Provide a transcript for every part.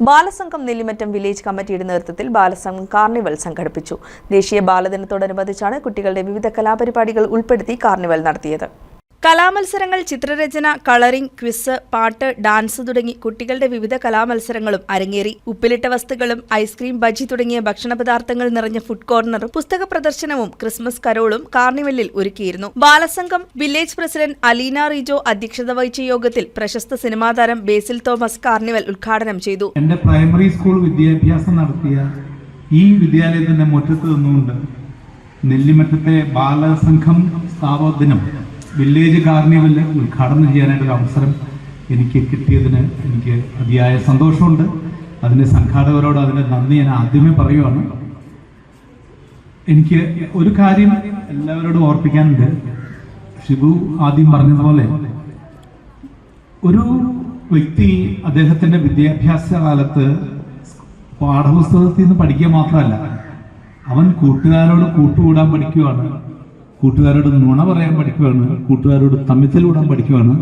Balasangham Nellimattam village കമ്മിറ്റിയുടെ നേതൃത്വത്തിൽ Balasangham carnival സംഘടിപ്പിച്ചു. ദേശീയ ബാലദിനത്തോടനുബന്ധിച്ചാണ് കുട്ടികളുടെ വിവിധ കലാപരിപാടികൾ ഉൾപ്പെടുത്തി കാർണിവൽ നടത്തിയത്. കലാമത്സരങ്ങൾ, ചിത്രരചന, കളറിംഗ്, ക്വിസ്, പാട്ട്, ഡാൻസ് തുടങ്ങി കുട്ടികളുടെ വിവിധ കലാമത്സരങ്ങളും അരങ്ങേറി. ഉപ്പിലിട്ട വസ്തുക്കളും ഐസ്ക്രീം, ബജി തുടങ്ങിയ ഭക്ഷണ പദാർത്ഥങ്ങൾ നിറഞ്ഞ ഫുഡ് കോർണറും പുസ്തക പ്രദർശനവും ക്രിസ്മസ് കരോളും കാർണിവലിൽ ഒരുക്കിയിരുന്നു. ബാലസംഘം വില്ലേജ് പ്രസിഡന്റ് അലീന റിജോ അധ്യക്ഷത വഹിച്ച യോഗത്തിൽ പ്രശസ്ത സിനിമാ താരം ബേസിൽ തോമസ് കാർണിവൽ ഉദ്ഘാടനം ചെയ്തു. എന്റെ പ്രൈമറി സ്കൂൾ വിദ്യാഭ്യാസം നടത്തിയ ഈ വിദ്യാലയത്തിന്റെ മുറ്റത്ത് നിന്നുകൊണ്ട് നെല്ലിമറ്റത്തെ ബാലസംഘം സ്ഥാപക ദിനം വില്ലേജ് കാർണിവലിൽ ഉദ്ഘാടനം ചെയ്യാനായിട്ടൊരു അവസരം എനിക്ക് കിട്ടിയതിന് എനിക്ക് അതിയായ സന്തോഷമുണ്ട്. അതിൻ്റെ സംഘാടകരോട് അതിൻ്റെ നന്ദി ഞാൻ ആദ്യമേ പറയുവാണ്. എനിക്ക് ഒരു കാര്യം എല്ലാവരോടും ഓർപ്പിക്കാനുണ്ട്. ഷിബു ആദ്യം പറഞ്ഞതുപോലെ ഒരു വ്യക്തി അദ്ദേഹത്തിൻ്റെ വിദ്യാഭ്യാസ കാലത്ത് പാഠപുസ്തകത്തിൽ നിന്ന് പഠിക്കുക മാത്രമല്ല, അവൻ കൂട്ടുകാരോട് കൂട്ടുകൂടാൻ പഠിക്കുകയാണ്, കൂട്ടുകാരോട് നുണ പറയാൻ പഠിക്കുകയാണ്, കൂട്ടുകാരോട് തമ്മിത്തലൂടാൻ പഠിക്കുകയാണ്,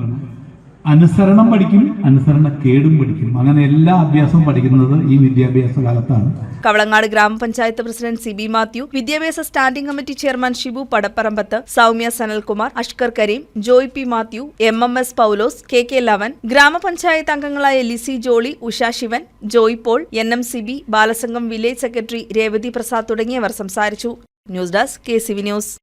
അനുസരണം പഠിക്കും, അനുസരണക്കേടും പഠിക്കും. അങ്ങനെ എല്ലാ അഭ്യാസവും പഠിക്കുന്നത് ഈ വിദ്യാഭ്യാസ കാലത്താണ്. കവളങ്ങാട് ഗ്രാമപഞ്ചായത്ത് പ്രസിഡന്റ് സിബി മാത്യു, വിദ്യാഭ്യാസ standing committee chairman Shibu Padapparambath, Soumya Sanalkumar, Ashkar Kareem, Joy P Mathew, MMS Paulose, KK Lavan, ഗ്രാമപഞ്ചായത്ത് അംഗങ്ങളായ Lissy Jolly, Usha Sivan, Joy Paul, NMCB, Balasangham village secretary Revathi Prasad തുടങ്ങിയവർ സംസാരിച്ചു. News desk KCV news.